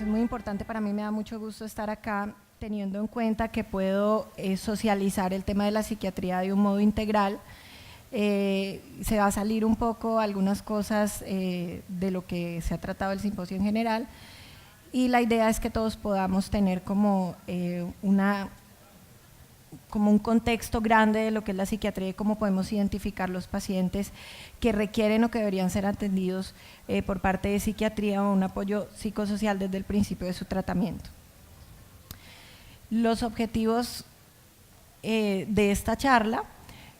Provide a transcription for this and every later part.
es muy importante. Para mí me da mucho gusto estar acá, teniendo en cuenta que puedo socializar el tema de la psiquiatría de un modo integral. Se va a salir un poco algunas cosas de lo que se ha tratado el simposio en general, y la idea es que todos podamos tener como un contexto grande de lo que es la psiquiatría y cómo podemos identificar los pacientes que requieren o que deberían ser atendidos por parte de psiquiatría o un apoyo psicosocial desde el principio de su tratamiento. Los objetivos de esta charla: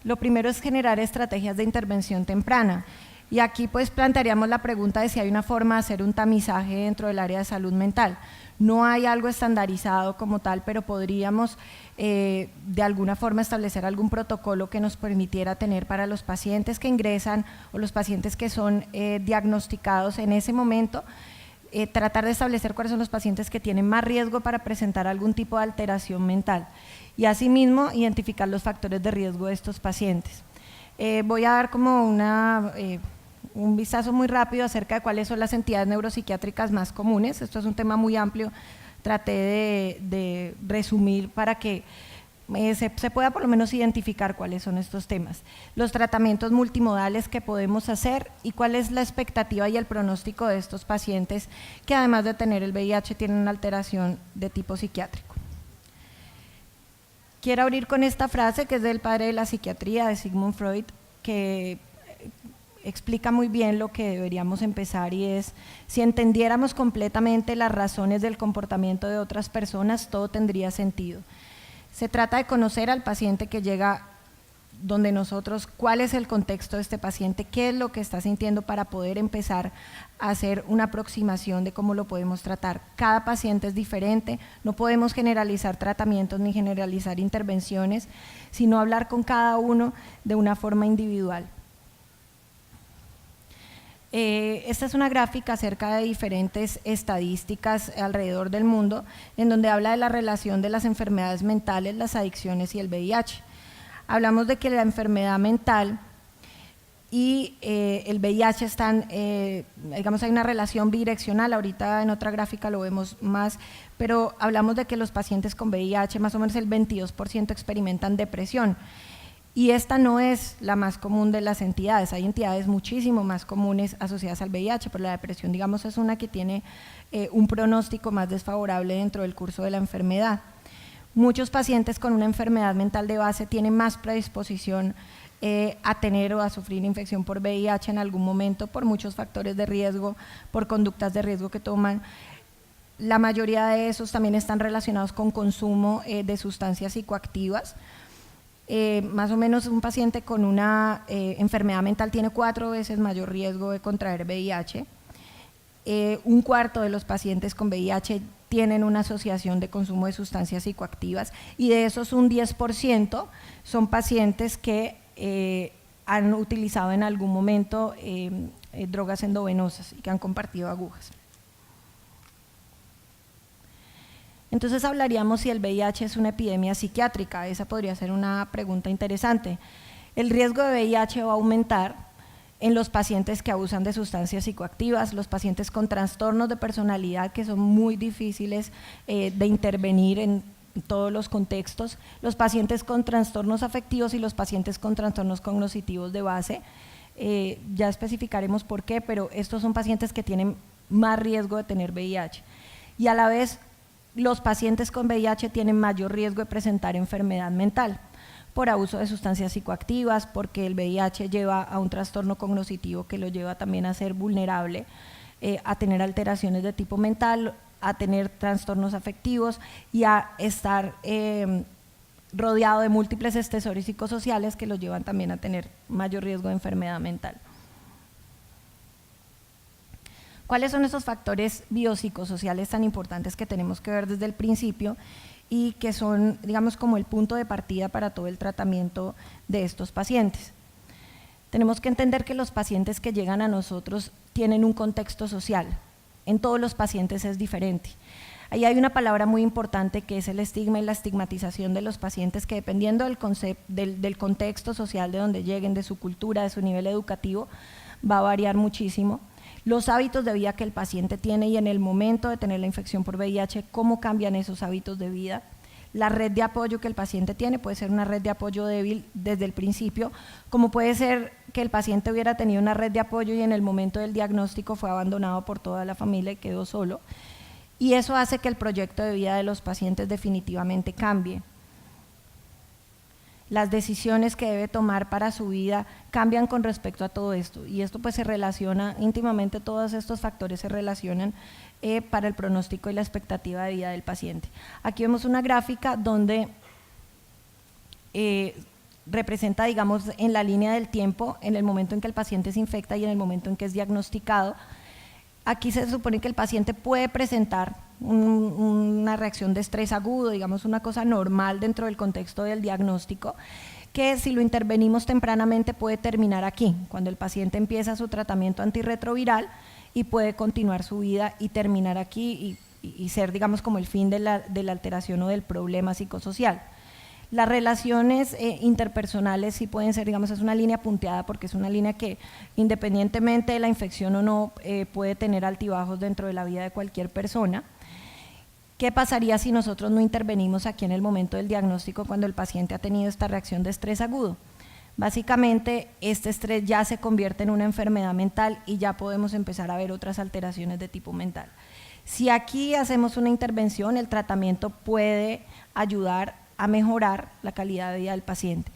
lo primero es generar estrategias de intervención temprana, y aquí pues plantearíamos la pregunta de si hay una forma de hacer un tamizaje dentro del área de salud mental. No hay algo estandarizado como tal, pero podríamos de alguna forma establecer algún protocolo que nos permitiera tener para los pacientes que ingresan o los pacientes que son diagnosticados en ese momento, tratar de establecer cuáles son los pacientes que tienen más riesgo para presentar algún tipo de alteración mental, y asimismo identificar los factores de riesgo de estos pacientes. Voy a dar como un vistazo muy rápido acerca de cuáles son las entidades neuropsiquiátricas más comunes. Esto es un tema muy amplio, traté de resumir para que se pueda por lo menos identificar cuáles son estos temas. Los tratamientos multimodales que podemos hacer y cuál es la expectativa y el pronóstico de estos pacientes que, además de tener el VIH, tienen una alteración de tipo psiquiátrico. Quiero abrir con esta frase que es del padre de la psiquiatría, de Sigmund Freud, que explica muy bien lo que deberíamos empezar, y es: si entendiéramos completamente las razones del comportamiento de otras personas, todo tendría sentido. Se trata de conocer al paciente que llega donde nosotros, cuál es el contexto de este paciente, qué es lo que está sintiendo, para poder empezar a hacer una aproximación de cómo lo podemos tratar. Cada paciente es diferente, no podemos generalizar tratamientos ni generalizar intervenciones, sino hablar con cada uno de una forma individual. Esta es una gráfica acerca de diferentes estadísticas alrededor del mundo, en donde habla de la relación de las enfermedades mentales, las adicciones y el VIH. Hablamos de que la enfermedad mental y el VIH están, digamos, hay una relación bidireccional. Ahorita en otra gráfica lo vemos más, pero hablamos de que los pacientes con VIH, más o menos el 22% experimentan depresión. Y esta no es la más común de las entidades. Hay entidades muchísimo más comunes asociadas al VIH, pero la depresión, digamos, es una que tiene un pronóstico más desfavorable dentro del curso de la enfermedad. Muchos pacientes con una enfermedad mental de base tienen más predisposición a tener o a sufrir infección por VIH en algún momento, por muchos factores de riesgo, por conductas de riesgo que toman. La mayoría de esos también están relacionados con consumo de sustancias psicoactivas. Más o menos un paciente con una enfermedad mental tiene 4 veces mayor riesgo de contraer VIH. Un cuarto de los pacientes con VIH tienen una asociación de consumo de sustancias psicoactivas, y de esos un 10% son pacientes que han utilizado en algún momento drogas endovenosas y que han compartido agujas. Entonces hablaríamos si el VIH es una epidemia psiquiátrica. Esa podría ser una pregunta interesante. El riesgo de VIH va a aumentar en los pacientes que abusan de sustancias psicoactivas, los pacientes con trastornos de personalidad que son muy difíciles de intervenir en todos los contextos, los pacientes con trastornos afectivos y los pacientes con trastornos cognitivos de base. Ya especificaremos por qué, pero estos son pacientes que tienen más riesgo de tener VIH, y a la vez los pacientes con VIH tienen mayor riesgo de presentar enfermedad mental por abuso de sustancias psicoactivas, porque el VIH lleva a un trastorno cognitivo que lo lleva también a ser vulnerable, a tener alteraciones de tipo mental, a tener trastornos afectivos y a estar rodeado de múltiples estresores psicosociales que los llevan también a tener mayor riesgo de enfermedad mental. ¿Cuáles son esos factores biopsicosociales tan importantes que tenemos que ver desde el principio y que son, digamos, como el punto de partida para todo el tratamiento de estos pacientes? Tenemos que entender que los pacientes que llegan a nosotros tienen un contexto social. En todos los pacientes es diferente. Ahí hay una palabra muy importante que es el estigma y la estigmatización de los pacientes, que dependiendo del contexto social de donde lleguen, de su cultura, de su nivel educativo, va a variar muchísimo. los hábitos de vida que el paciente tiene y en el momento de tener la infección por VIH, cómo cambian esos hábitos de vida. La red de apoyo que el paciente tiene puede ser una red de apoyo débil desde el principio, como puede ser que el paciente hubiera tenido una red de apoyo y en el momento del diagnóstico fue abandonado por toda la familia y quedó solo. Y eso hace que el proyecto de vida de los pacientes definitivamente cambie. Las decisiones que debe tomar para su vida cambian con respecto a todo esto y esto pues se relaciona íntimamente, todos estos factores se relacionan para el pronóstico y la expectativa de vida del paciente. Aquí vemos una gráfica donde representa, digamos, en la línea del tiempo, en el momento en que el paciente se infecta y en el momento en que es diagnosticado. Aquí se supone que el paciente puede presentar una reacción de estrés agudo, digamos una cosa normal dentro del contexto del diagnóstico, que si lo intervenimos tempranamente puede terminar aquí, cuando el paciente empieza su tratamiento antirretroviral y puede continuar su vida y terminar aquí y ser, digamos, como el fin de la alteración o del problema psicosocial. Las relaciones interpersonales sí pueden ser, digamos, es una línea punteada porque es una línea que independientemente de la infección o no puede tener altibajos dentro de la vida de cualquier persona. ¿Qué pasaría si nosotros no intervenimos aquí en el momento del diagnóstico cuando el paciente ha tenido esta reacción de estrés agudo? Básicamente este estrés ya se convierte en una enfermedad mental y ya podemos empezar a ver otras alteraciones de tipo mental. Si aquí hacemos una intervención, el tratamiento puede ayudar a mejorar la calidad de vida del paciente.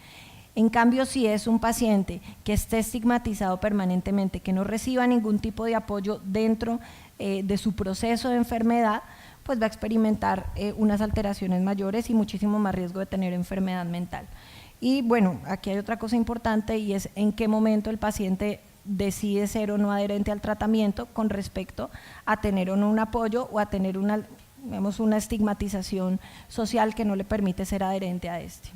En cambio, si es un paciente que esté estigmatizado permanentemente, que no reciba ningún tipo de apoyo dentro de su proceso de enfermedad, pues va a experimentar unas alteraciones mayores y muchísimo más riesgo de tener enfermedad mental. Y bueno, aquí hay otra cosa importante y es en qué momento el paciente decide ser o no adherente al tratamiento con respecto a tener o no un apoyo o a tener una estigmatización social que no le permite ser adherente a este.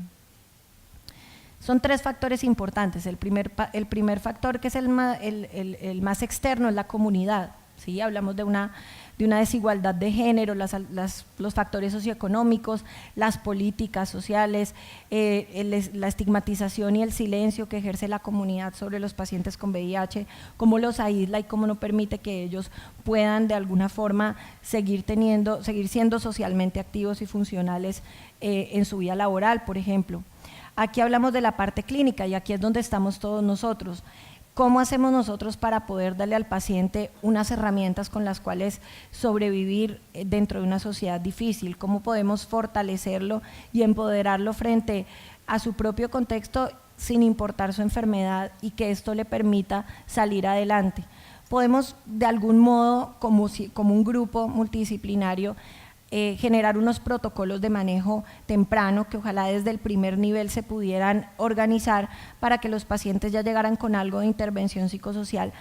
Son tres factores importantes. El primer factor, que es el más externo, es la comunidad. ¿Sí? Hablamos de una desigualdad de género, los factores socioeconómicos, las políticas sociales, la estigmatización y el silencio que ejerce la comunidad sobre los pacientes con VIH, cómo los aísla y cómo no permite que ellos puedan de alguna forma seguir siendo socialmente activos y funcionales en su vida laboral, por ejemplo. Aquí hablamos de la parte clínica y aquí es donde estamos todos nosotros. ¿Cómo hacemos nosotros para poder darle al paciente unas herramientas con las cuales sobrevivir dentro de una sociedad difícil? ¿Cómo podemos fortalecerlo y empoderarlo frente a su propio contexto sin importar su enfermedad y que esto le permita salir adelante? Podemos de algún modo, como un grupo multidisciplinario, generar unos protocolos de manejo temprano que ojalá desde el primer nivel se pudieran organizar para que los pacientes ya llegaran con algo de intervención psicosocial,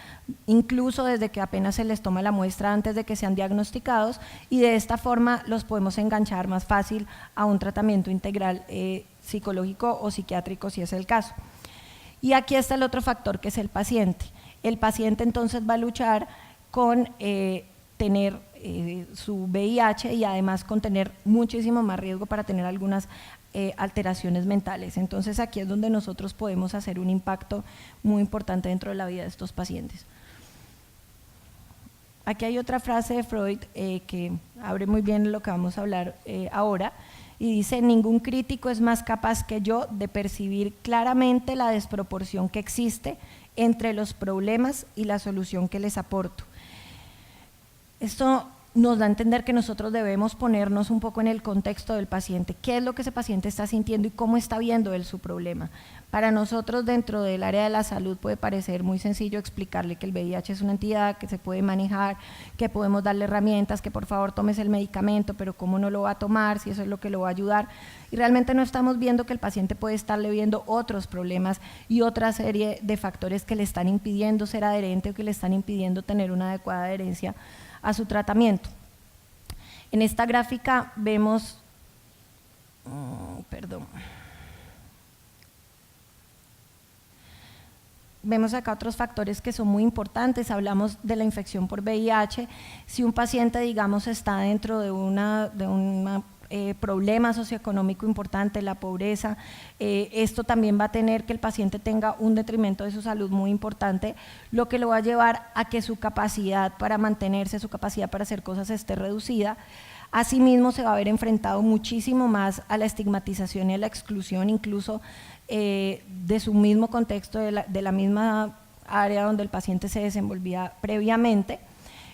incluso desde que apenas se les toma la muestra antes de que sean diagnosticados y de esta forma los podemos enganchar más fácil a un tratamiento integral psicológico o psiquiátrico si es el caso. Y aquí está el otro factor que es el paciente. El paciente entonces va a luchar con tener su VIH y además con tener muchísimo más riesgo para tener algunas alteraciones mentales. Entonces aquí es donde nosotros podemos hacer un impacto muy importante dentro de la vida de estos pacientes. Aquí hay otra frase de Freud que abre muy bien lo que vamos a hablar ahora y dice: ningún crítico es más capaz que yo de percibir claramente la desproporción que existe entre los problemas y la solución que les aporto. Esto nos da a entender que nosotros debemos ponernos un poco en el contexto del paciente, qué es lo que ese paciente está sintiendo y cómo está viendo él su problema. Para nosotros dentro del área de la salud puede parecer muy sencillo explicarle que el VIH es una entidad que se puede manejar, que podemos darle herramientas, que por favor tomes el medicamento, pero cómo no lo va a tomar, si eso es lo que lo va a ayudar. Y realmente no estamos viendo que el paciente puede estarle viendo otros problemas y otra serie de factores que le están impidiendo ser adherente o que le están impidiendo tener una adecuada adherencia a su tratamiento. En esta gráfica vemos, vemos acá otros factores que son muy importantes. Hablamos de la infección por VIH. Si un paciente, digamos, está dentro de una problema socioeconómico importante, la pobreza. Esto también va a tener que el paciente tenga un detrimento de su salud muy importante, lo que lo va a llevar a que su capacidad para mantenerse, su capacidad para hacer cosas esté reducida. Asimismo, se va a ver enfrentado muchísimo más a la estigmatización y a la exclusión, incluso de su mismo contexto, de la misma área donde el paciente se desenvolvía previamente.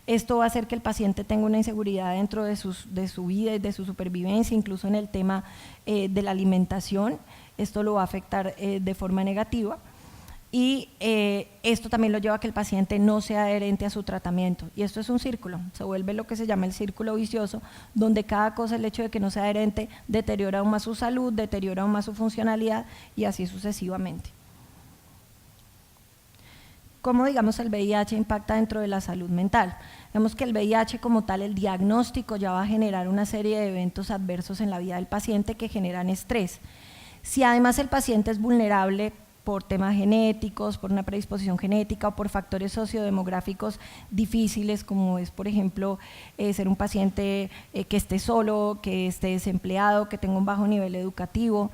Esto va a hacer que el paciente tenga una inseguridad dentro de su vida y de su supervivencia, incluso en el tema de la alimentación. Esto lo va a afectar de forma negativa. Y esto también lo lleva a que el paciente no sea adherente a su tratamiento. Y esto es un círculo, se vuelve lo que se llama el círculo vicioso, donde cada cosa, el hecho de que no sea adherente, deteriora aún más su salud, deteriora aún más su funcionalidad y así sucesivamente. ¿Cómo, digamos, el VIH impacta dentro de la salud mental? Vemos que el VIH como tal, el diagnóstico ya va a generar una serie de eventos adversos en la vida del paciente que generan estrés. Si además el paciente es vulnerable por temas genéticos, por una predisposición genética o por factores sociodemográficos difíciles, como es, por ejemplo, ser un paciente que esté solo, que esté desempleado, que tenga un bajo nivel educativo.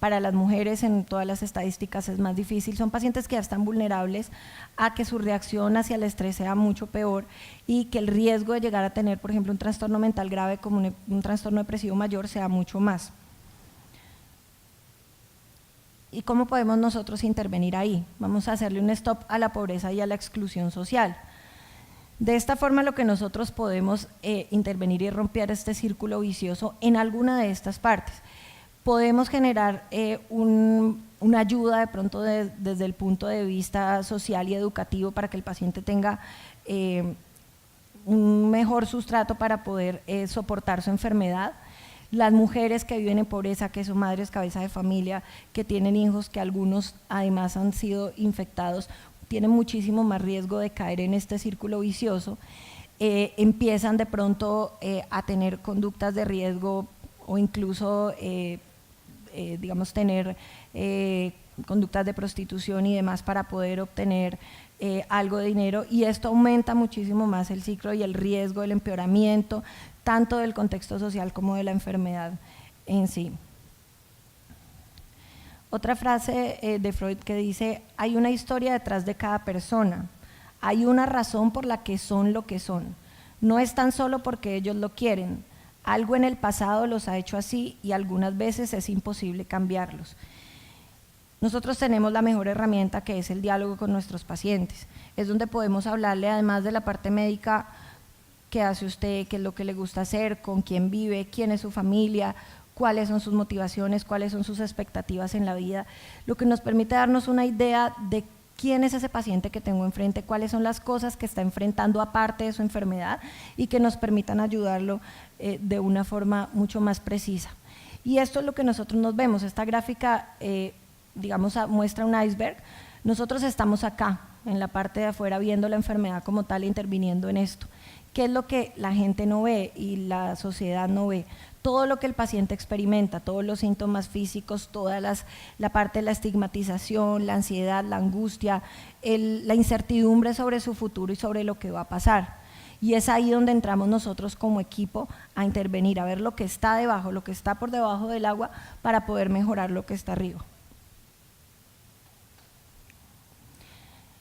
Para las mujeres, en todas las estadísticas es más difícil, son pacientes que ya están vulnerables a que su reacción hacia el estrés sea mucho peor y que el riesgo de llegar a tener, por ejemplo, un trastorno mental grave como un trastorno depresivo mayor sea mucho más. ¿Y cómo podemos nosotros intervenir ahí? Vamos a hacerle un stop a la pobreza y a la exclusión social. De esta forma, lo que nosotros podemos intervenir y romper este círculo vicioso en alguna de estas partes. Podemos generar una ayuda de pronto desde el punto de vista social y educativo para que el paciente tenga un mejor sustrato para poder soportar su enfermedad. Las mujeres que viven en pobreza, que son madres cabeza de familia, que tienen hijos, que algunos además han sido infectados, tienen muchísimo más riesgo de caer en este círculo vicioso, empiezan de pronto a tener conductas de riesgo o incluso digamos, tener conductas de prostitución y demás para poder obtener algo de dinero, y esto aumenta muchísimo más el ciclo y el riesgo del empeoramiento, tanto del contexto social como de la enfermedad en sí. Otra frase de Freud que dice: hay una historia detrás de cada persona, hay una razón por la que son lo que son, no es tan solo porque ellos lo quieren. Algo en el pasado los ha hecho así y algunas veces es imposible cambiarlos. Nosotros tenemos la mejor herramienta, que es el diálogo con nuestros pacientes. Es donde podemos hablarle, además de la parte médica, qué hace usted, qué es lo que le gusta hacer, con quién vive, quién es su familia, cuáles son sus motivaciones, cuáles son sus expectativas en la vida, lo que nos permite darnos una idea de quién es ese paciente que tengo enfrente, cuáles son las cosas que está enfrentando aparte de su enfermedad y que nos permitan ayudarlo de una forma mucho más precisa. Y esto es lo que nosotros nos vemos. Esta gráfica, digamos, muestra un iceberg. Nosotros estamos acá, en la parte de afuera, viendo la enfermedad como tal, interviniendo en esto. ¿Qué es lo que la gente no ve y la sociedad no ve? Todo lo que el paciente experimenta, todos los síntomas físicos, toda la parte de la estigmatización, la ansiedad, la angustia, la incertidumbre sobre su futuro y sobre lo que va a pasar. Y es ahí donde entramos nosotros como equipo a intervenir, a ver lo que está debajo, lo que está por debajo del agua, para poder mejorar lo que está arriba.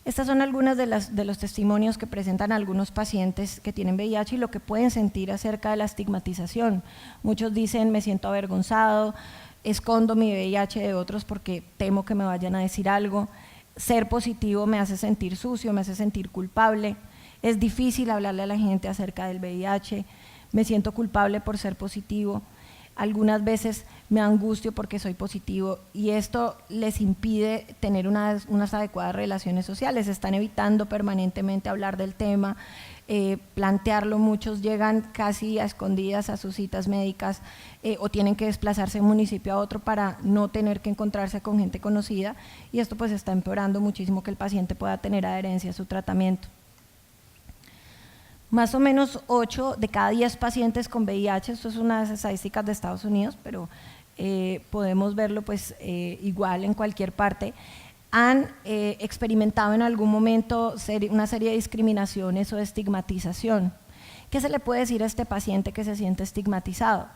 Estas son algunas de los testimonios que presentan algunos pacientes que tienen VIH y lo que pueden sentir acerca de la estigmatización. Muchos dicen: me siento avergonzado, escondo mi VIH de otros porque temo que me vayan a decir algo. Ser positivo me hace sentir sucio, me hace sentir culpable. Es difícil hablarle a la gente acerca del VIH. Me siento culpable por ser positivo. Algunas veces me angustio porque soy positivo, y esto les impide tener unas adecuadas relaciones sociales. Están evitando permanentemente hablar del tema, plantearlo. Muchos llegan casi a escondidas a sus citas médicas o tienen que desplazarse de un municipio a otro para no tener que encontrarse con gente conocida, y esto pues está empeorando muchísimo que el paciente pueda tener adherencia a su tratamiento. Más o menos 8 de cada 10 pacientes con VIH, esto es unas estadísticas de Estados Unidos, pero podemos verlo pues igual en cualquier parte, han experimentado en algún momento una serie de discriminaciones o de estigmatización. ¿Qué se le puede decir a este paciente que se siente estigmatizado?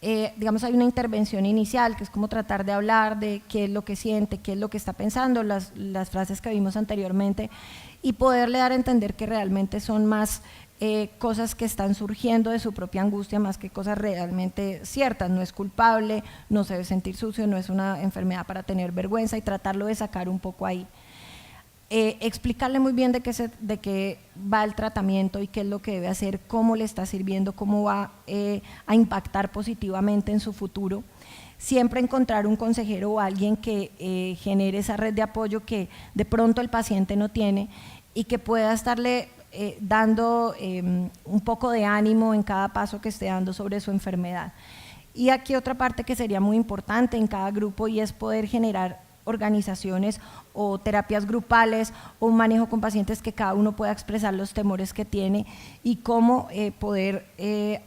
digamos, hay una intervención inicial, que es como tratar de hablar de qué es lo que siente, qué es lo que está pensando, las frases que vimos anteriormente, y poderle dar a entender que realmente son más cosas que están surgiendo de su propia angustia más que cosas realmente ciertas. No es culpable, no se debe sentir sucio, no es una enfermedad para tener vergüenza, y tratarlo de sacar un poco ahí. Explicarle muy bien de qué va el tratamiento y qué es lo que debe hacer, cómo le está sirviendo, cómo va a impactar positivamente en su futuro. Siempre encontrar un consejero o alguien que genere esa red de apoyo que de pronto el paciente no tiene y que pueda estarle dando un poco de ánimo en cada paso que esté dando sobre su enfermedad. Y aquí otra parte que sería muy importante en cada grupo, y es poder generar organizaciones o terapias grupales o un manejo con pacientes que cada uno pueda expresar los temores que tiene y cómo poder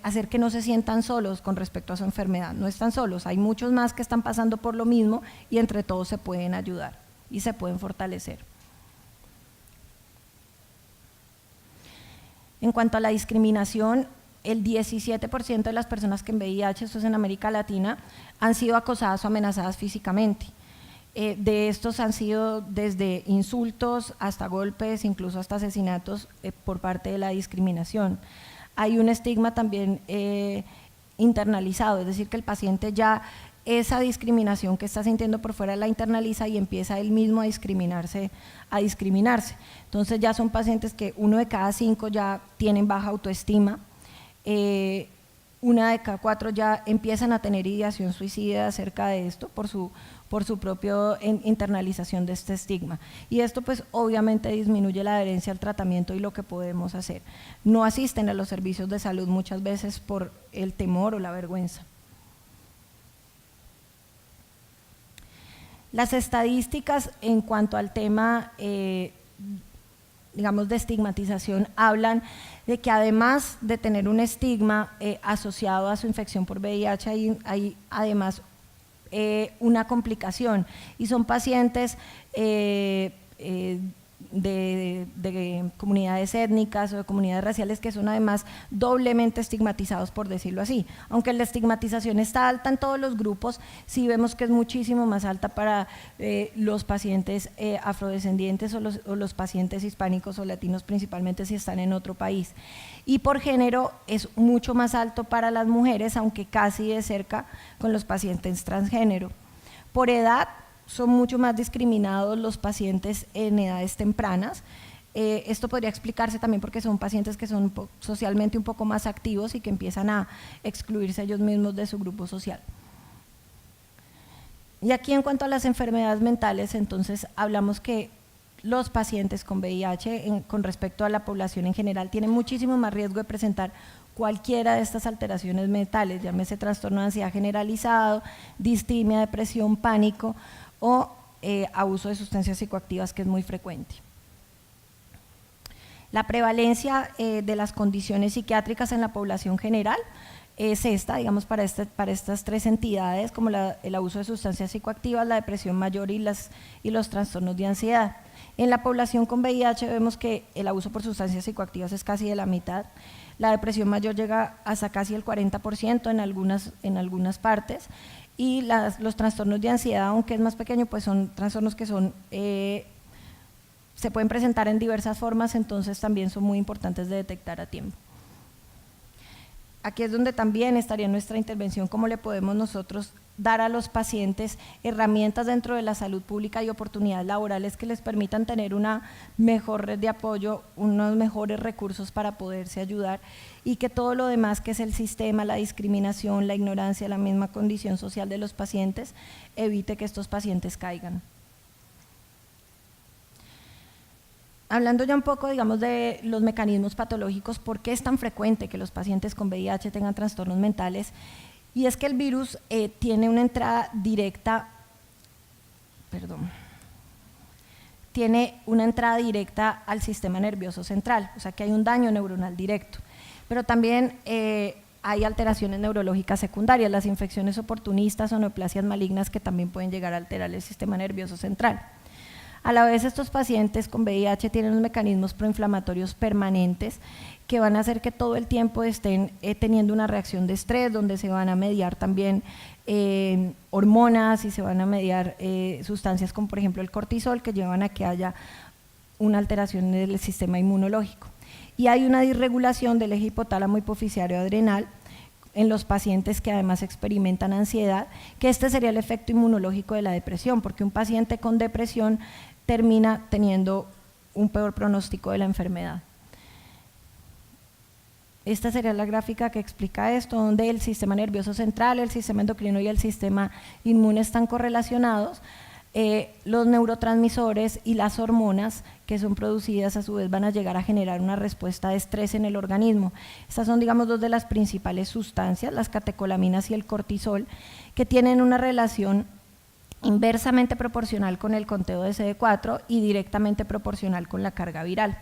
hacer que no se sientan solos con respecto a su enfermedad. No están solos, hay muchos más que están pasando por lo mismo y entre todos se pueden ayudar y se pueden fortalecer. En cuanto a la discriminación, el 17% de las personas que en VIH, esto es en América Latina, han sido acosadas o amenazadas físicamente. De estos han sido desde insultos hasta golpes, incluso hasta asesinatos por parte de la discriminación. Hay un estigma también internalizado, es decir, que el paciente ya esa discriminación que está sintiendo por fuera la internaliza y empieza él mismo a discriminarse. Entonces ya son pacientes que 1 de cada 5 ya tienen baja autoestima, 1 de cada 4 ya empiezan a tener ideación suicida acerca de esto por su propia internalización de este estigma. Y esto pues obviamente disminuye la adherencia al tratamiento y lo que podemos hacer. No asisten a los servicios de salud muchas veces por el temor o la vergüenza. Las estadísticas en cuanto al tema, digamos, de estigmatización hablan de que además de tener un estigma asociado a su infección por VIH, hay además una complicación, y son pacientes de comunidades étnicas o de comunidades raciales que son además doblemente estigmatizados, por decirlo así. Aunque la estigmatización está alta en todos los grupos, sí vemos que es muchísimo más alta para los pacientes afrodescendientes o los pacientes hispánicos o latinos, principalmente si están en otro país. Y por género es mucho más alto para las mujeres, aunque casi de cerca con los pacientes transgénero. Por edad, son mucho más discriminados los pacientes en edades tempranas. Esto podría explicarse también porque son pacientes que son socialmente un poco más activos y que empiezan a excluirse ellos mismos de su grupo social. Y aquí en cuanto a las enfermedades mentales, entonces hablamos que los pacientes con VIH con respecto a la población en general tienen muchísimo más riesgo de presentar cualquiera de estas alteraciones mentales, llámese trastorno de ansiedad generalizado, distimia, depresión, pánico o abuso de sustancias psicoactivas, que es muy frecuente. La prevalencia de las condiciones psiquiátricas en la población general es esta, digamos, para estas 3 entidades, como el abuso de sustancias psicoactivas, la depresión mayor y los trastornos de ansiedad. En la población con VIH vemos que el abuso por sustancias psicoactivas es casi de la mitad, la depresión mayor llega hasta casi el 40% en algunas partes, y los trastornos de ansiedad, aunque es más pequeño, pues son trastornos que se pueden presentar en diversas formas, entonces también son muy importantes de detectar a tiempo. Aquí es donde también estaría nuestra intervención, cómo le podemos nosotros dar a los pacientes herramientas dentro de la salud pública y oportunidades laborales que les permitan tener una mejor red de apoyo, unos mejores recursos para poderse ayudar, y que todo lo demás que es el sistema, la discriminación, la ignorancia, la misma condición social de los pacientes, evite que estos pacientes caigan. Hablando ya un poco, digamos, de los mecanismos patológicos, ¿por qué es tan frecuente que los pacientes con VIH tengan trastornos mentales? Y es que el virus tiene una entrada directa, al sistema nervioso central, o sea que hay un daño neuronal directo, pero también hay alteraciones neurológicas secundarias, las infecciones oportunistas o neoplasias malignas, que también pueden llegar a alterar el sistema nervioso central. A la vez, estos pacientes con VIH tienen unos mecanismos proinflamatorios permanentes que van a hacer que todo el tiempo estén teniendo una reacción de estrés, donde se van a mediar también hormonas y se van a mediar sustancias como por ejemplo el cortisol, que llevan a que haya una alteración del sistema inmunológico. Y hay una disregulación del eje hipotálamo hipoficiario adrenal en los pacientes que además experimentan ansiedad, que este sería el efecto inmunológico de la depresión, porque un paciente con depresión termina teniendo un peor pronóstico de la enfermedad. Esta sería la gráfica que explica esto, donde el sistema nervioso central, el sistema endocrino y el sistema inmune están correlacionados. Los neurotransmisores y las hormonas que son producidas a su vez van a llegar a generar una respuesta de estrés en el organismo. Estas son, digamos, dos de las principales sustancias, las catecolaminas y el cortisol, que tienen una relación inversamente proporcional con el conteo de CD4 y directamente proporcional con la carga viral.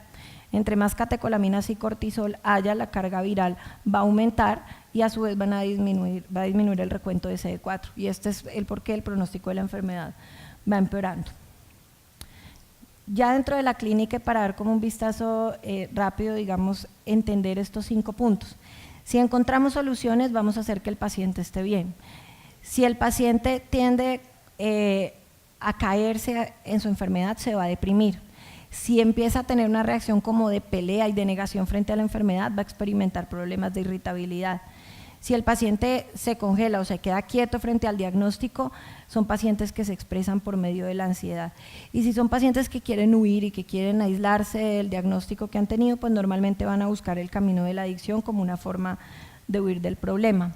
Entre más catecolaminas y cortisol haya, la carga viral va a aumentar y a su vez va a disminuir el recuento de CD4, y este es el porqué el pronóstico de la enfermedad va empeorando. Ya dentro de la clínica, para dar como un vistazo rápido, digamos, entender estos 5 puntos. Si encontramos soluciones, vamos a hacer que el paciente esté bien. Si el paciente tiende a caerse en su enfermedad, se va a deprimir. Si empieza a tener una reacción como de pelea y de negación frente a la enfermedad, va a experimentar problemas de irritabilidad. Si el paciente se congela o se queda quieto frente al diagnóstico, son pacientes que se expresan por medio de la ansiedad. Y si son pacientes que quieren huir y que quieren aislarse del diagnóstico que han tenido, pues normalmente van a buscar el camino de la adicción como una forma de huir del problema.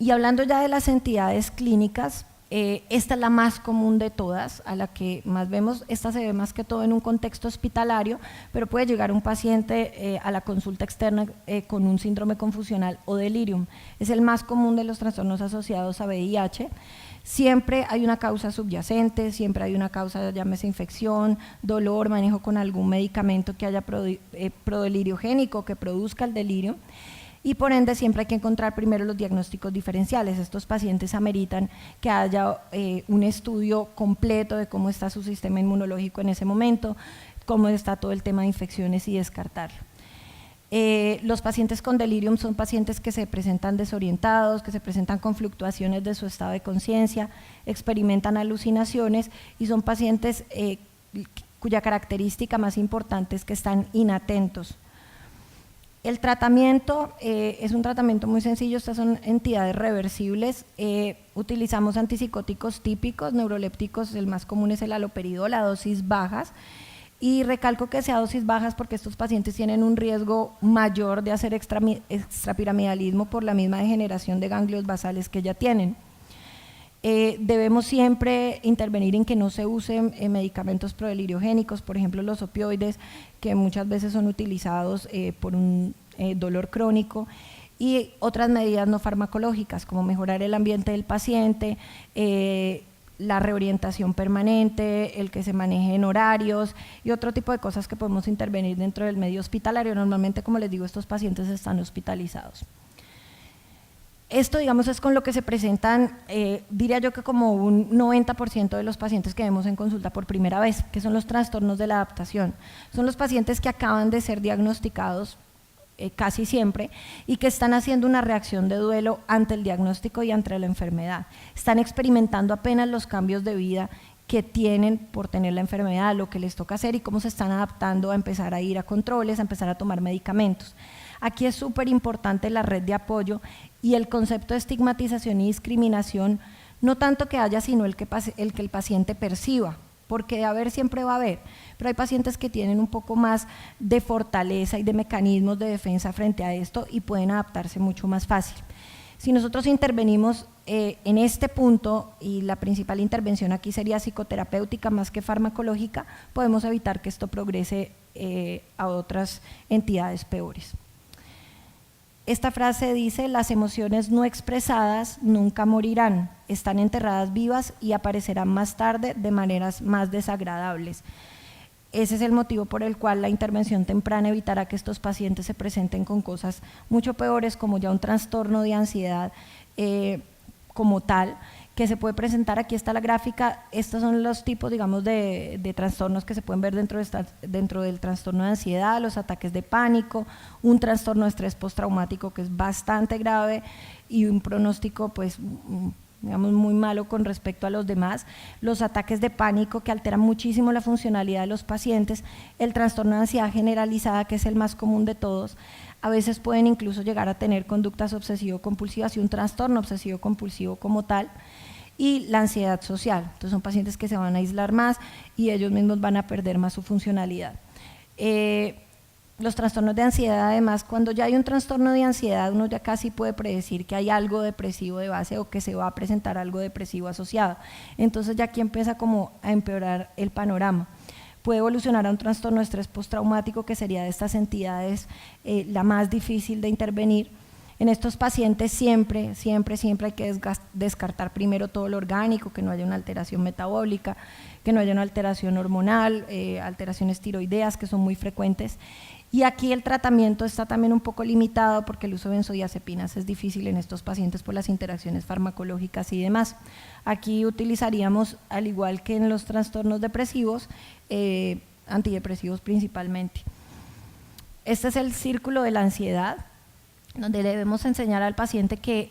Y hablando ya de las entidades clínicas, esta es la más común de todas, a la que más vemos. Esta se ve más que todo en un contexto hospitalario, pero puede llegar un paciente a la consulta externa con un síndrome confusional o delirium. Es el más común de los trastornos asociados a VIH. Siempre hay una causa subyacente, siempre hay una causa, llámese infección, dolor, manejo con algún medicamento que haya prodeliriogénico que produzca el delirio. Y por ende siempre hay que encontrar primero los diagnósticos diferenciales. Estos pacientes ameritan que haya un estudio completo de cómo está su sistema inmunológico en ese momento, cómo está todo el tema de infecciones y descartarlo. Los pacientes con delirium son pacientes que se presentan desorientados, que se presentan con fluctuaciones de su estado de conciencia, experimentan alucinaciones y son pacientes cuya característica más importante es que están inatentos. El tratamiento es un tratamiento muy sencillo, estas son entidades reversibles, utilizamos antipsicóticos típicos, neurolépticos, el más común es el haloperidol a dosis bajas, y recalco que sea a dosis bajas porque estos pacientes tienen un riesgo mayor de hacer extrapiramidalismo por la misma degeneración de ganglios basales que ya tienen. Debemos siempre intervenir en que no se usen medicamentos prodeliriogénicos, por ejemplo los opioides, que muchas veces son utilizados por un dolor crónico, y otras medidas no farmacológicas como mejorar el ambiente del paciente, la reorientación permanente, el que se manejen horarios y otro tipo de cosas que podemos intervenir dentro del medio hospitalario. Normalmente, como les digo, estos pacientes están hospitalizados. Esto, digamos, es con lo que se presentan, diría yo que como un 90% de los pacientes que vemos en consulta por primera vez, que son los trastornos de la adaptación. Son los pacientes que acaban de ser diagnosticados casi siempre y que están haciendo una reacción de duelo ante el diagnóstico y ante la enfermedad. Están experimentando apenas los cambios de vida que tienen por tener la enfermedad, lo que les toca hacer y cómo se están adaptando a empezar a ir a controles, a empezar a tomar medicamentos. Aquí es súper importante la red de apoyo y el concepto de estigmatización y discriminación, no tanto que haya, sino el que el paciente perciba, porque de haber siempre va a haber, pero hay pacientes que tienen un poco más de fortaleza y de mecanismos de defensa frente a esto y pueden adaptarse mucho más fácil. Si nosotros intervenimos en este punto, y la principal intervención aquí sería psicoterapéutica más que farmacológica, podemos evitar que esto progrese a otras entidades peores. Esta frase dice: las emociones no expresadas nunca morirán, están enterradas vivas y aparecerán más tarde de maneras más desagradables. Ese es el motivo por el cual la intervención temprana evitará que estos pacientes se presenten con cosas mucho peores, como ya un trastorno de ansiedad como tal, que se puede presentar. Aquí está la gráfica. Estos son los tipos, digamos, de trastornos que se pueden ver dentro del trastorno de ansiedad, los ataques de pánico, un trastorno de estrés postraumático que es bastante grave y un pronóstico, pues, digamos, muy malo con respecto a los demás, los ataques de pánico que alteran muchísimo la funcionalidad de los pacientes, el trastorno de ansiedad generalizada, que es el más común de todos. A veces pueden incluso llegar a tener conductas obsesivo-compulsivas y un trastorno obsesivo-compulsivo como tal, y la ansiedad social. Entonces son pacientes que se van a aislar más y ellos mismos van a perder más su funcionalidad. Los trastornos de ansiedad, además, cuando ya hay un trastorno de ansiedad, uno ya casi puede predecir que hay algo depresivo de base o que se va a presentar algo depresivo asociado. Entonces ya aquí empieza como a empeorar el panorama. Puede evolucionar a un trastorno de estrés postraumático, que sería de estas entidades la más difícil de intervenir. En estos pacientes siempre hay que descartar primero todo lo orgánico, que no haya una alteración metabólica, que no haya una alteración hormonal, alteraciones tiroideas que son muy frecuentes. Y aquí el tratamiento está también un poco limitado porque el uso de benzodiazepinas es difícil en estos pacientes por las interacciones farmacológicas y demás. Aquí utilizaríamos, al igual que en los trastornos depresivos, antidepresivos principalmente. Este es el círculo de la ansiedad, donde debemos enseñar al paciente que,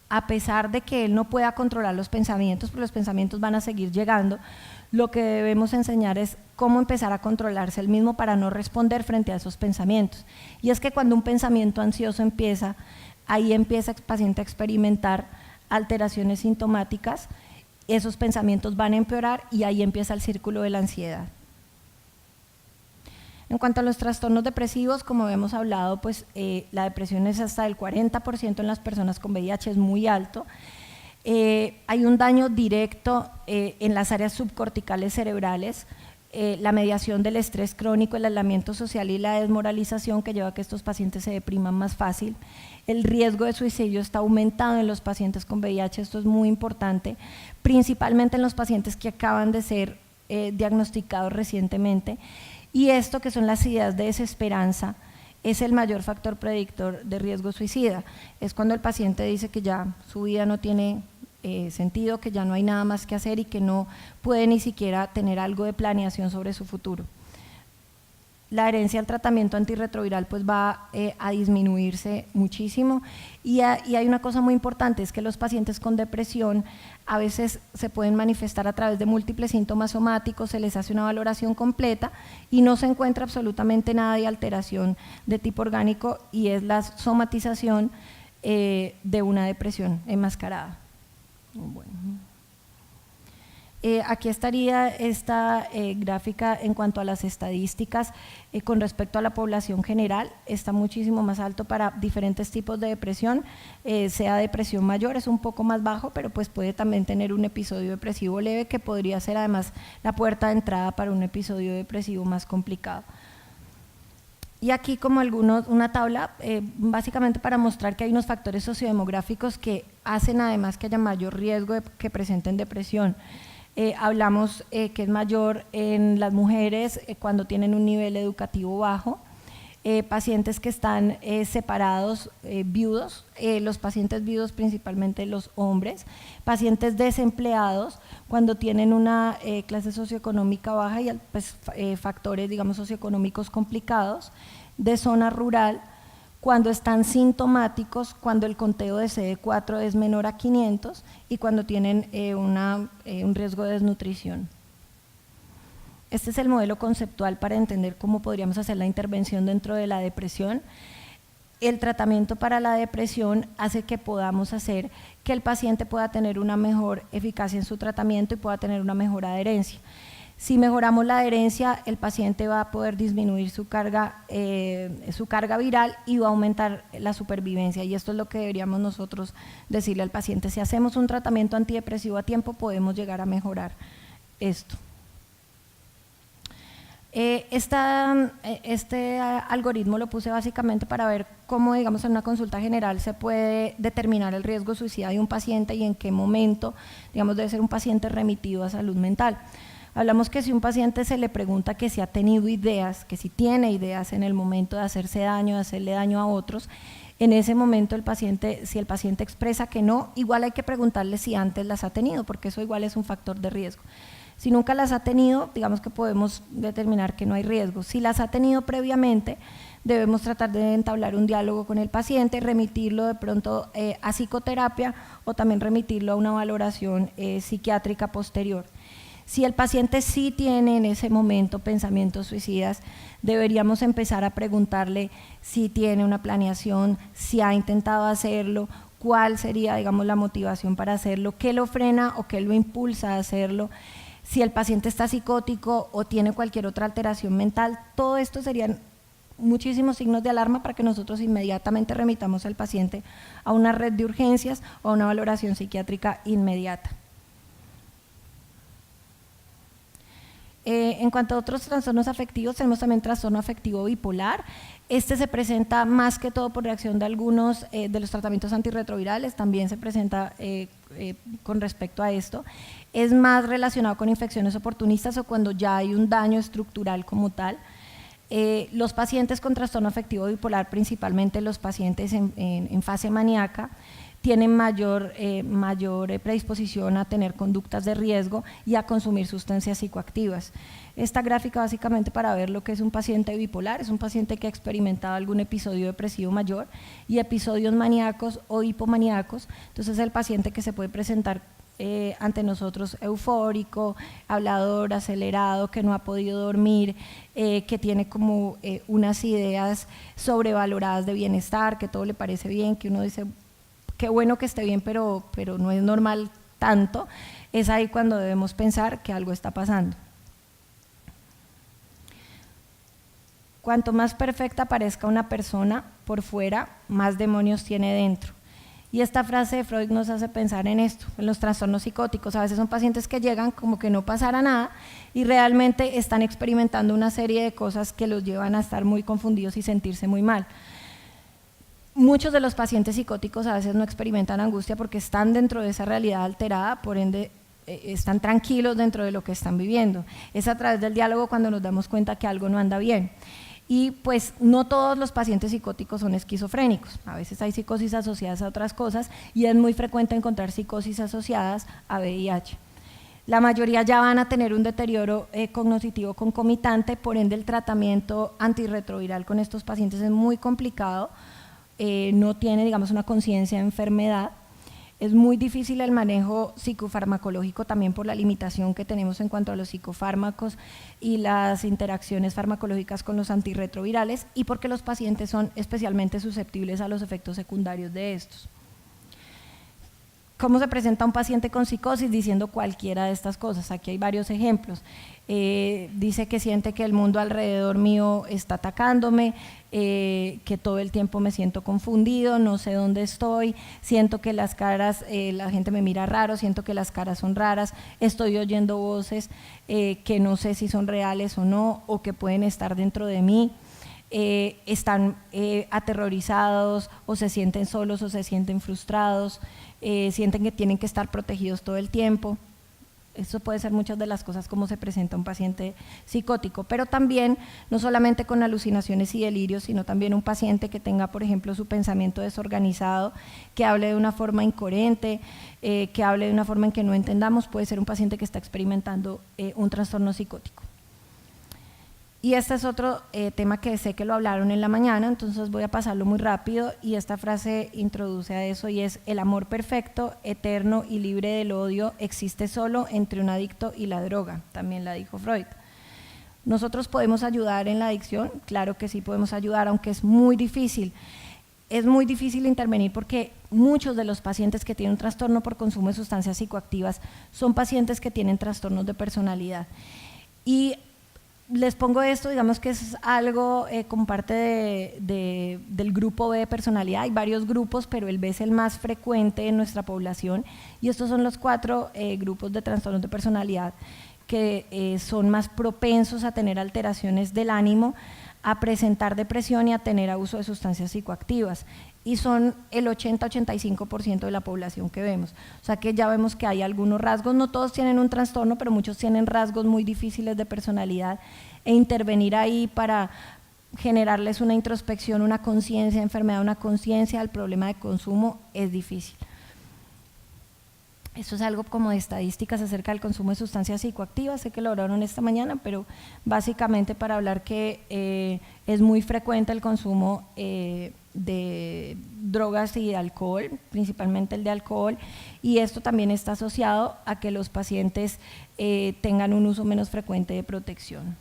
a pesar de que él no pueda controlar los pensamientos, porque los pensamientos van a seguir llegando, lo que debemos enseñar es cómo empezar a controlarse él mismo para no responder frente a esos pensamientos. Y es que cuando un pensamiento ansioso empieza, ahí empieza el paciente a experimentar alteraciones sintomáticas, esos pensamientos van a empeorar y ahí empieza el círculo de la ansiedad. En cuanto a los trastornos depresivos, como hemos hablado, pues la depresión es hasta del 40% en las personas con VIH, es muy alto. Hay un daño directo en las áreas subcorticales cerebrales, la mediación del estrés crónico, el aislamiento social y la desmoralización que lleva a que estos pacientes se depriman más fácil. El riesgo de suicidio está aumentado en los pacientes con VIH, esto es muy importante, principalmente en los pacientes que acaban de ser diagnosticados recientemente. Y esto, que son las ideas de desesperanza, es el mayor factor predictor de riesgo suicida. Es cuando el paciente dice que ya su vida no tiene sentido, que ya no hay nada más que hacer y que no puede ni siquiera tener algo de planeación sobre su futuro. La adherencia al tratamiento antirretroviral pues va a disminuirse muchísimo y hay una cosa muy importante, es que los pacientes con depresión a veces se pueden manifestar a través de múltiples síntomas somáticos, se les hace una valoración completa y no se encuentra absolutamente nada de alteración de tipo orgánico y es la somatización de una depresión enmascarada. Bueno. Aquí estaría esta gráfica en cuanto a las estadísticas con respecto a la población general, está muchísimo más alto para diferentes tipos de depresión, sea depresión mayor, es un poco más bajo, pero pues puede también tener un episodio depresivo leve que podría ser además la puerta de entrada para un episodio depresivo más complicado. Y aquí como una tabla, básicamente para mostrar que hay unos factores sociodemográficos que hacen además que haya mayor riesgo de que presenten depresión. Hablamos que es mayor en las mujeres cuando tienen un nivel educativo bajo, pacientes que están separados, viudos, los pacientes viudos principalmente los hombres, pacientes desempleados cuando tienen una clase socioeconómica baja y pues, factores, digamos, socioeconómicos complicados, de zona rural, cuando están sintomáticos, cuando el conteo de CD4 es menor a 500 y cuando tienen un riesgo de desnutrición. Este es el modelo conceptual para entender cómo podríamos hacer la intervención dentro de la depresión. El tratamiento para la depresión hace que podamos hacer que el paciente pueda tener una mejor eficacia en su tratamiento y pueda tener una mejor adherencia. Si mejoramos la adherencia, el paciente va a poder disminuir su carga viral y va a aumentar la supervivencia, y esto es lo que deberíamos nosotros decirle al paciente. Si hacemos un tratamiento antidepresivo a tiempo, podemos llegar a mejorar esto. Este algoritmo lo puse básicamente para ver cómo, digamos, en una consulta general se puede determinar el riesgo suicida de un paciente y en qué momento, digamos, debe ser un paciente remitido a salud mental. Hablamos que si un paciente se le pregunta que si ha tenido ideas, que si tiene ideas en el momento de hacerse daño, de hacerle daño a otros, En ese momento si el paciente expresa que no, igual hay que preguntarle si antes las ha tenido, porque eso igual es un factor de riesgo. Si nunca las ha tenido, digamos que podemos determinar que no hay riesgo. Si las ha tenido previamente, debemos tratar de entablar un diálogo con el paciente, remitirlo de pronto a psicoterapia o también remitirlo a una valoración psiquiátrica posterior. Si el paciente sí tiene en ese momento pensamientos suicidas, deberíamos empezar a preguntarle si tiene una planeación, si ha intentado hacerlo, cuál sería, digamos, la motivación para hacerlo, qué lo frena o qué lo impulsa a hacerlo, si el paciente está psicótico o tiene cualquier otra alteración mental. Todo esto serían muchísimos signos de alarma para que nosotros inmediatamente remitamos al paciente a una red de urgencias o a una valoración psiquiátrica inmediata. En cuanto a otros trastornos afectivos, tenemos también trastorno afectivo bipolar. Este se presenta más que todo por reacción de algunos de los tratamientos antirretrovirales, también se presenta con respecto a esto. Es más relacionado con infecciones oportunistas o cuando ya hay un daño estructural como tal. Los pacientes con trastorno afectivo bipolar, principalmente los pacientes en fase maníaca, tienen mayor predisposición a tener conductas de riesgo y a consumir sustancias psicoactivas. Esta gráfica básicamente para ver lo que es un paciente bipolar, es un paciente que ha experimentado algún episodio depresivo mayor y episodios maníacos o hipomaníacos. Entonces el paciente que se puede presentar ante nosotros eufórico, hablador, acelerado, que no ha podido dormir, que tiene como unas ideas sobrevaloradas de bienestar, que todo le parece bien, que uno dice qué bueno que esté bien, pero no es normal tanto. Es ahí cuando debemos pensar que algo está pasando. Cuanto más perfecta parezca una persona por fuera, más demonios tiene dentro. Y esta frase de Freud nos hace pensar en esto, en los trastornos psicóticos. A veces son pacientes que llegan como que no pasara nada y realmente están experimentando una serie de cosas que los llevan a estar muy confundidos y sentirse muy mal. Muchos de los pacientes psicóticos a veces no experimentan angustia porque están dentro de esa realidad alterada, por ende están tranquilos dentro de lo que están viviendo. Es a través del diálogo cuando nos damos cuenta que algo no anda bien. Y pues no todos los pacientes psicóticos son esquizofrénicos, a veces hay psicosis asociadas a otras cosas y es muy frecuente encontrar psicosis asociadas a VIH. La mayoría ya van a tener un deterioro cognitivo concomitante, por ende el tratamiento antirretroviral con estos pacientes es muy complicado, no tiene, digamos, una conciencia de enfermedad. Es muy difícil el manejo psicofarmacológico también por la limitación que tenemos en cuanto a los psicofármacos y las interacciones farmacológicas con los antirretrovirales y porque los pacientes son especialmente susceptibles a los efectos secundarios de estos. ¿Cómo se presenta un paciente con psicosis? Diciendo cualquiera de estas cosas. Aquí hay varios ejemplos. Dice que siente que el mundo alrededor mío está atacándome, que todo el tiempo me siento confundido, no sé dónde estoy, siento que las caras, la gente me mira raro, siento que las caras son raras, estoy oyendo voces que no sé si son reales o no, o que pueden estar dentro de mí. Están aterrorizados o se sienten solos o se sienten frustrados, sienten que tienen que estar protegidos todo el tiempo. Eso puede ser muchas de las cosas como se presenta un paciente psicótico, pero también no solamente con alucinaciones y delirios, sino también un paciente que tenga, por ejemplo, su pensamiento desorganizado, que hable de una forma incoherente, que hable de una forma en que no entendamos, puede ser un paciente que está experimentando un trastorno psicótico. Y este es otro tema que sé que lo hablaron en la mañana, entonces voy a pasarlo muy rápido y esta frase introduce a eso y es: el amor perfecto, eterno y libre del odio existe solo entre un adicto y la droga, también la dijo Freud. ¿Nosotros podemos ayudar en la adicción? Claro que sí podemos ayudar, aunque es muy difícil. Es muy difícil intervenir porque muchos de los pacientes que tienen un trastorno por consumo de sustancias psicoactivas son pacientes que tienen trastornos de personalidad. Y les pongo esto, digamos que es algo como parte del grupo B de personalidad. Hay varios grupos, pero el B es el más frecuente en nuestra población y estos son los 4 grupos de trastornos de personalidad que son más propensos a tener alteraciones del ánimo, a presentar depresión y a tener abuso de sustancias psicoactivas. Y son el 80-85% de la población que vemos. O sea que ya vemos que hay algunos rasgos, no todos tienen un trastorno, pero muchos tienen rasgos muy difíciles de personalidad e intervenir ahí para generarles una introspección, una conciencia de enfermedad, una conciencia del problema de consumo es difícil. Esto es algo como de estadísticas acerca del consumo de sustancias psicoactivas, sé que lo hablaron esta mañana, pero básicamente para hablar que es muy frecuente el consumo de drogas y de alcohol, principalmente el de alcohol, y esto también está asociado a que los pacientes tengan un uso menos frecuente de protección.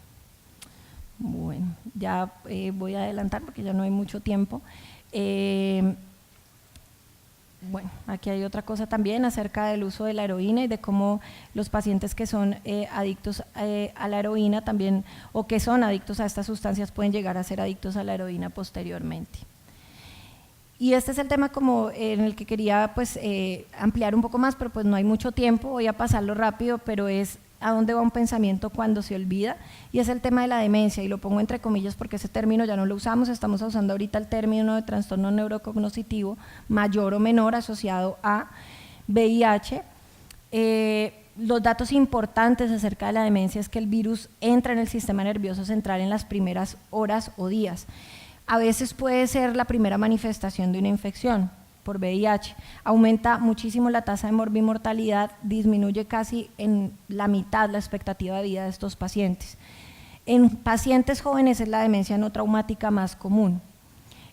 Bueno, ya voy a adelantar porque ya no hay mucho tiempo. Bueno, aquí hay otra cosa también acerca del uso de la heroína y de cómo los pacientes que son adictos a la heroína también, o que son adictos a estas sustancias, pueden llegar a ser adictos a la heroína posteriormente. Y este es el tema como en el que quería pues ampliar un poco más, pero pues no hay mucho tiempo, voy a pasarlo rápido, pero es a dónde va un pensamiento cuando se olvida, y es el tema de la demencia, y lo pongo entre comillas porque ese término ya no lo usamos, estamos usando ahorita el término de trastorno neurocognitivo mayor o menor asociado a VIH. Los datos importantes acerca de la demencia es que el virus entra en el sistema nervioso central en las primeras horas o días. A veces puede ser la primera manifestación de una infección por VIH, aumenta muchísimo la tasa de morbimortalidad, disminuye casi en la mitad la expectativa de vida de estos pacientes. En pacientes jóvenes es la demencia no traumática más común.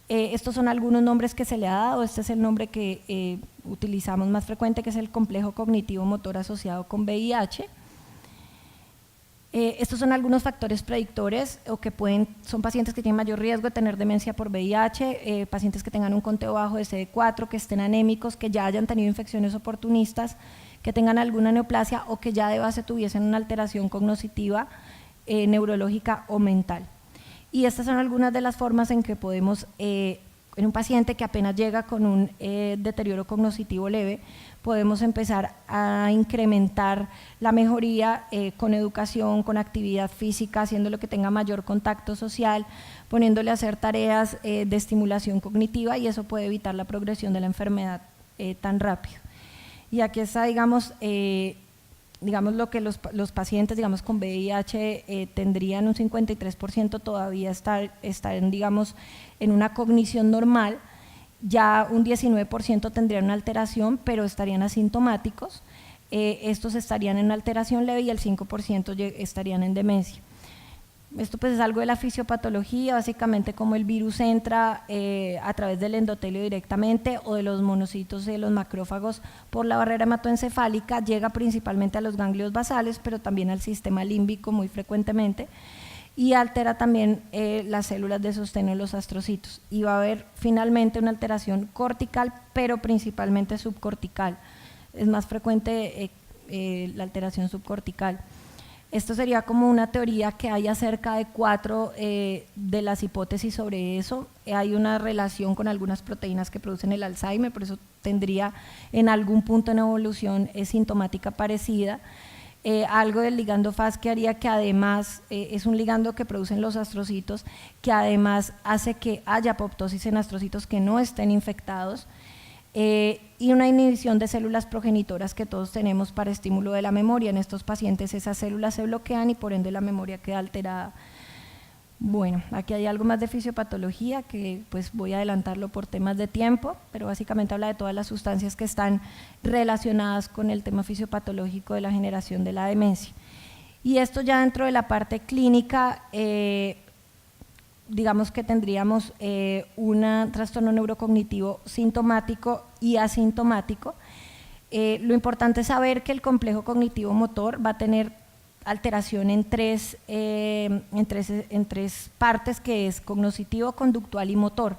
Estos son algunos nombres que se le ha dado, este es el nombre que utilizamos más frecuente, que es el complejo cognitivo motor asociado con VIH. Estos son algunos factores predictores o que son pacientes que tienen mayor riesgo de tener demencia por VIH, pacientes que tengan un conteo bajo de CD4, que estén anémicos, que ya hayan tenido infecciones oportunistas, que tengan alguna neoplasia o que ya de base tuviesen una alteración cognitiva, neurológica o mental. Y estas son algunas de las formas en que podemos, en un paciente que apenas llega con un deterioro cognitivo leve, podemos empezar a incrementar la mejoría con educación, con actividad física, haciéndolo que tenga mayor contacto social, poniéndole a hacer tareas de estimulación cognitiva, y eso puede evitar la progresión de la enfermedad tan rápido. Y aquí está, digamos lo que los pacientes, digamos, con VIH tendrían un 53% todavía estar digamos, en una cognición normal, ya un 19% tendrían una alteración, pero estarían asintomáticos, estos estarían en una alteración leve y el 5% estarían en demencia. Esto pues es algo de la fisiopatología, básicamente como el virus entra a través del endotelio directamente o de los monocitos de los macrófagos por la barrera hematoencefálica, llega principalmente a los ganglios basales, pero también al sistema límbico muy frecuentemente, y altera también las células de sostén de los astrocitos, y va a haber finalmente una alteración cortical, pero principalmente subcortical. Es más frecuente la alteración subcortical. Esto sería como una teoría que hay acerca de 4 de las hipótesis sobre eso. Hay una relación con algunas proteínas que producen el Alzheimer, por eso tendría en algún punto en evolución sintomática parecida. Algo del ligando FAS que haría que además, es un ligando que producen los astrocitos, que además hace que haya apoptosis en astrocitos que no estén infectados, y una inhibición de células progenitoras que todos tenemos para estímulo de la memoria. En estos pacientes esas células se bloquean y por ende la memoria queda alterada. Bueno, aquí hay algo más de fisiopatología que pues voy a adelantarlo por temas de tiempo, pero básicamente habla de todas las sustancias que están relacionadas con el tema fisiopatológico de la generación de la demencia. Y esto ya dentro de la parte clínica, digamos que tendríamos un trastorno neurocognitivo sintomático y asintomático. Lo importante es saber que el complejo cognitivo motor va a tener alteración en tres partes, que es cognitivo, conductual y motor.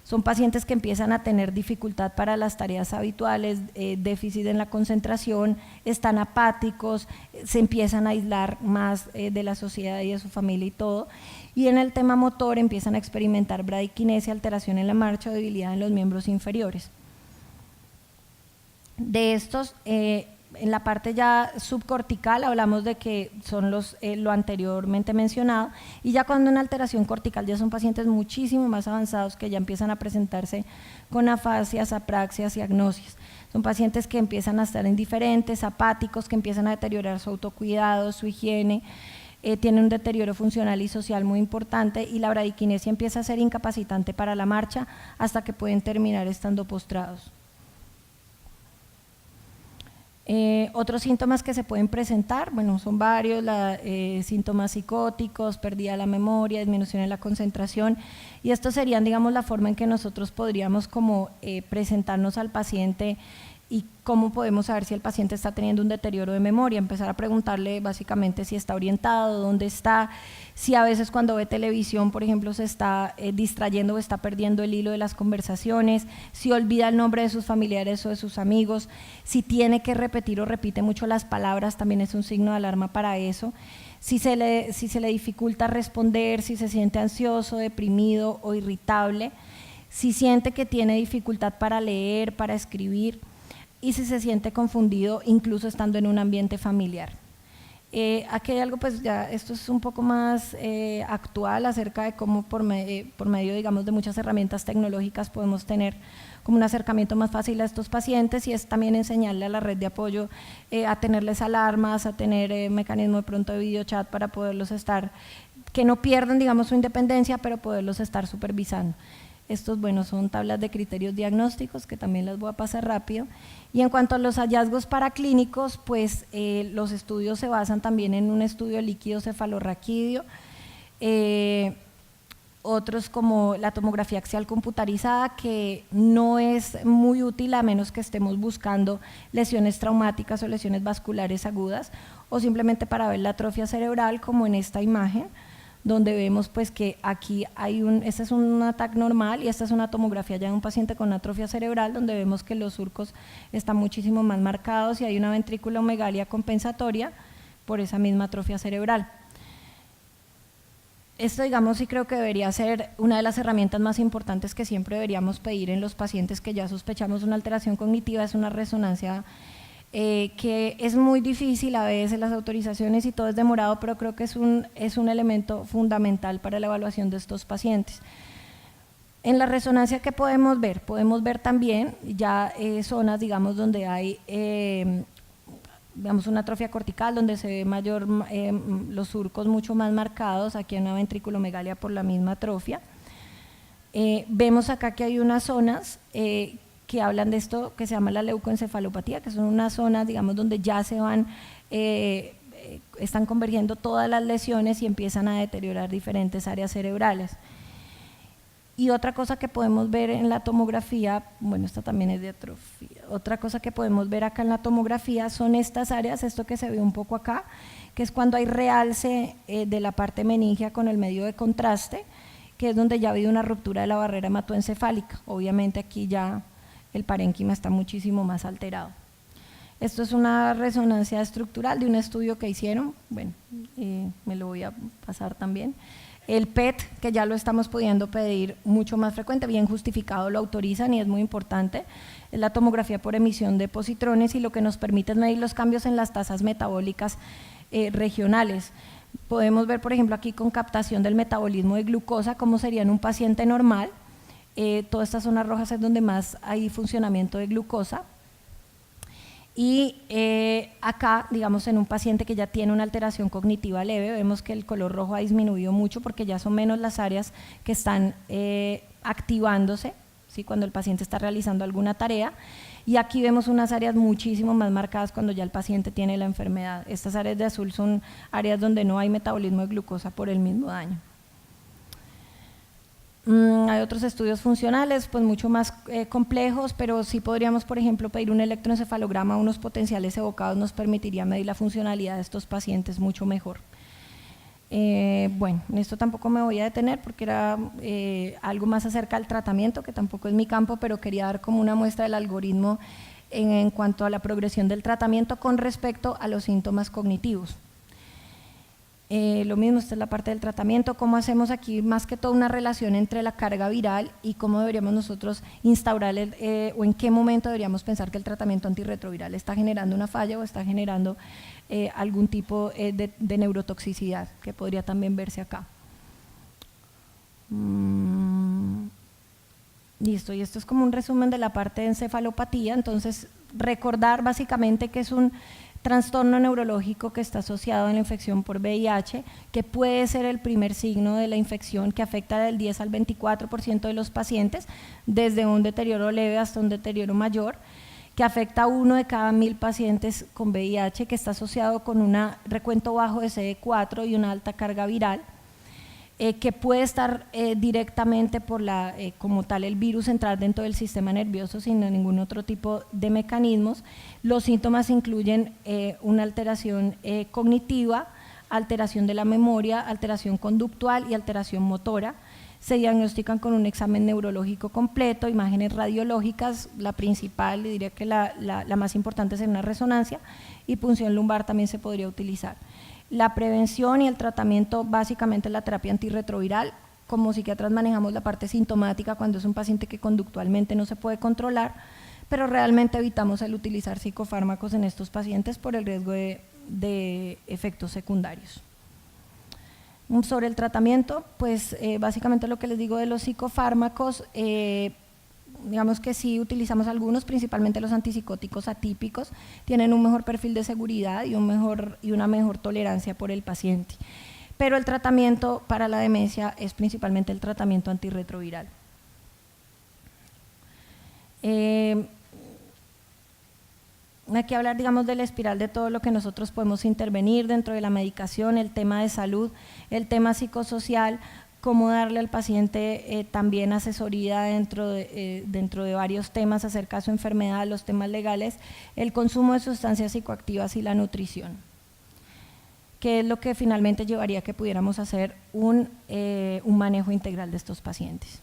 Son pacientes que empiezan a tener dificultad para las tareas habituales, déficit en la concentración, están apáticos, se empiezan a aislar más de la sociedad y de su familia y todo. Y en el tema motor empiezan a experimentar bradiquinesia, alteración en la marcha o debilidad en los miembros inferiores. De estos, en la parte ya subcortical hablamos de que son lo anteriormente mencionado, y ya cuando una alteración cortical ya son pacientes muchísimo más avanzados que ya empiezan a presentarse con afasias, apraxias y agnosias. Son pacientes que empiezan a estar indiferentes, apáticos, que empiezan a deteriorar su autocuidado, su higiene, tiene un deterioro funcional y social muy importante, y la bradiquinesia empieza a ser incapacitante para la marcha hasta que pueden terminar estando postrados. Otros síntomas que se pueden presentar, bueno, son varios, síntomas psicóticos, pérdida de la memoria, disminución en la concentración, y estos serían, digamos, la forma en que nosotros podríamos como presentarnos al paciente y cómo podemos saber si el paciente está teniendo un deterioro de memoria, empezar a preguntarle básicamente si está orientado, dónde está, si a veces cuando ve televisión, por ejemplo, se está distrayendo o está perdiendo el hilo de las conversaciones, si olvida el nombre de sus familiares o de sus amigos, si tiene que repetir o repite mucho las palabras, también es un signo de alarma para eso. Si se le dificulta responder, si se siente ansioso, deprimido o irritable, si siente que tiene dificultad para leer, para escribir, y si se siente confundido incluso estando en un ambiente familiar. Aquí hay algo, pues ya esto es un poco más actual acerca de cómo por medio, digamos, de muchas herramientas tecnológicas podemos tener como un acercamiento más fácil a estos pacientes, y es también enseñarle a la red de apoyo a tenerles alarmas, a tener mecanismo de pronto de videochat para poderlos estar, que no pierdan, digamos, su independencia, pero poderlos estar supervisando. Estos, bueno, son tablas de criterios diagnósticos que también las voy a pasar rápido. Y en cuanto a los hallazgos paraclínicos, pues los estudios se basan también en un estudio líquido cefalorraquídeo, otros como la tomografía axial computarizada, que no es muy útil a menos que estemos buscando lesiones traumáticas o lesiones vasculares agudas, o simplemente para ver la atrofia cerebral, como en esta imagen, donde vemos pues que aquí hay este es un ataque normal y esta es una tomografía ya de un paciente con atrofia cerebral, donde vemos que los surcos están muchísimo más marcados y hay una ventriculomegalia compensatoria por esa misma atrofia cerebral. Esto, digamos, sí creo que debería ser una de las herramientas más importantes que siempre deberíamos pedir en los pacientes que ya sospechamos una alteración cognitiva, es una resonancia que es muy difícil a veces, las autorizaciones y todo es demorado, pero creo que es un elemento fundamental para la evaluación de estos pacientes. En la resonancia, ¿qué podemos ver? Podemos ver también ya zonas, digamos, donde hay digamos, una atrofia cortical, donde se ve mayor, los surcos mucho más marcados, aquí hay una ventriculomegalia por la misma atrofia. Vemos acá que hay unas zonas que hablan de esto que se llama la leucoencefalopatía, que son unas zonas, digamos, donde ya se van, están convergiendo todas las lesiones y empiezan a deteriorar diferentes áreas cerebrales. Y otra cosa que podemos ver en la tomografía, bueno, esta también es de atrofia, otra cosa que podemos ver acá en la tomografía son estas áreas, esto que se ve un poco acá, que es cuando hay realce de la parte meningia con el medio de contraste, que es donde ya ha habido una ruptura de la barrera hematoencefálica. Obviamente aquí ya el parénquima está muchísimo más alterado. Esto es una resonancia estructural de un estudio que hicieron, bueno, me lo voy a pasar también. El PET, que ya lo estamos pudiendo pedir mucho más frecuente, bien justificado, lo autorizan y es muy importante, es la tomografía por emisión de positrones, y lo que nos permite es medir los cambios en las tasas metabólicas regionales. Podemos ver, por ejemplo, aquí con captación del metabolismo de glucosa, cómo sería en un paciente normal. Todas estas zonas rojas es donde más hay funcionamiento de glucosa, y acá, digamos, en un paciente que ya tiene una alteración cognitiva leve, vemos que el color rojo ha disminuido mucho porque ya son menos las áreas que están activándose, ¿sí?, cuando el paciente está realizando alguna tarea, y aquí vemos unas áreas muchísimo más marcadas cuando ya el paciente tiene la enfermedad. Estas áreas de azul son áreas donde no hay metabolismo de glucosa por el mismo daño. Hay otros estudios funcionales, pues mucho más complejos, pero sí podríamos, por ejemplo, pedir un electroencefalograma, unos potenciales evocados nos permitiría medir la funcionalidad de estos pacientes mucho mejor. Bueno, en esto tampoco me voy a detener porque era algo más acerca del tratamiento, que tampoco es mi campo, pero quería dar como una muestra del algoritmo en cuanto a la progresión del tratamiento con respecto a los síntomas cognitivos. Lo mismo, esta es la parte del tratamiento, cómo hacemos aquí más que todo una relación entre la carga viral y cómo deberíamos nosotros instaurar o en qué momento deberíamos pensar que el tratamiento antirretroviral está generando una falla o está generando algún tipo de neurotoxicidad, que podría también verse acá. Listo, y esto es como un resumen de la parte de encefalopatía. Entonces, recordar básicamente que es un trastorno neurológico que está asociado a la infección por VIH, que puede ser el primer signo de la infección, que afecta del 10 al 24% de los pacientes, desde un deterioro leve hasta un deterioro mayor, que afecta a 1 de cada 1000 pacientes con VIH, que está asociado con un recuento bajo de CD4 y una alta carga viral, que puede estar directamente por como tal el virus entrar dentro del sistema nervioso sin ningún otro tipo de mecanismos. Los síntomas incluyen una alteración cognitiva, alteración de la memoria, alteración conductual y alteración motora. Se diagnostican con un examen neurológico completo, imágenes radiológicas, la principal, diría que la más importante es una resonancia, y punción lumbar también se podría utilizar. La prevención y el tratamiento, básicamente la terapia antirretroviral. Como psiquiatras manejamos la parte sintomática cuando es un paciente que conductualmente no se puede controlar, pero realmente evitamos el utilizar psicofármacos en estos pacientes por el riesgo de efectos secundarios. Sobre el tratamiento, pues básicamente lo que les digo de los psicofármacos, digamos que sí utilizamos algunos, principalmente los antipsicóticos atípicos, tienen un mejor perfil de seguridad y una mejor tolerancia por el paciente. Pero el tratamiento para la demencia es principalmente el tratamiento antirretroviral. Aquí hablar, digamos, de la espiral de todo lo que nosotros podemos intervenir dentro de la medicación, el tema de salud, el tema psicosocial, cómo darle al paciente también asesoría dentro de varios temas acerca de su enfermedad, los temas legales, el consumo de sustancias psicoactivas y la nutrición, que es lo que finalmente llevaría a que pudiéramos hacer un manejo integral de estos pacientes.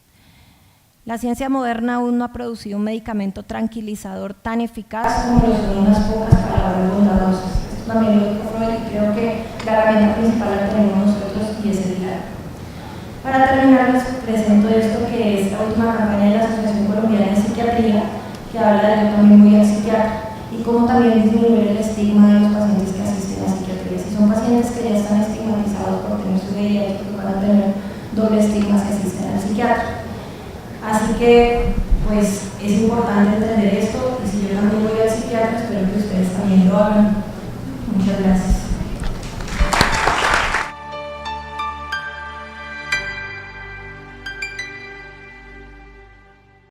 La ciencia moderna aún no ha producido un medicamento tranquilizador tan eficaz como lo son unas pocas palabras bondadosas. Esto también lo dijo Freud y creo que la herramienta principal la tenemos nosotros y es el diálogo. Para terminar, les presento esto que es la última campaña de la Asociación Colombiana de Psiquiatría, que habla de yo también voy al psiquiatra y cómo también disminuir el estigma de los pacientes que asisten a psiquiatría. Si son pacientes que ya están estigmatizados por tener su VIH, porque van a tener doble estigma que asisten al psiquiatra. Así que, pues, es importante entender esto y si yo también voy al psiquiatra, espero que ustedes también lo hagan. Muchas gracias.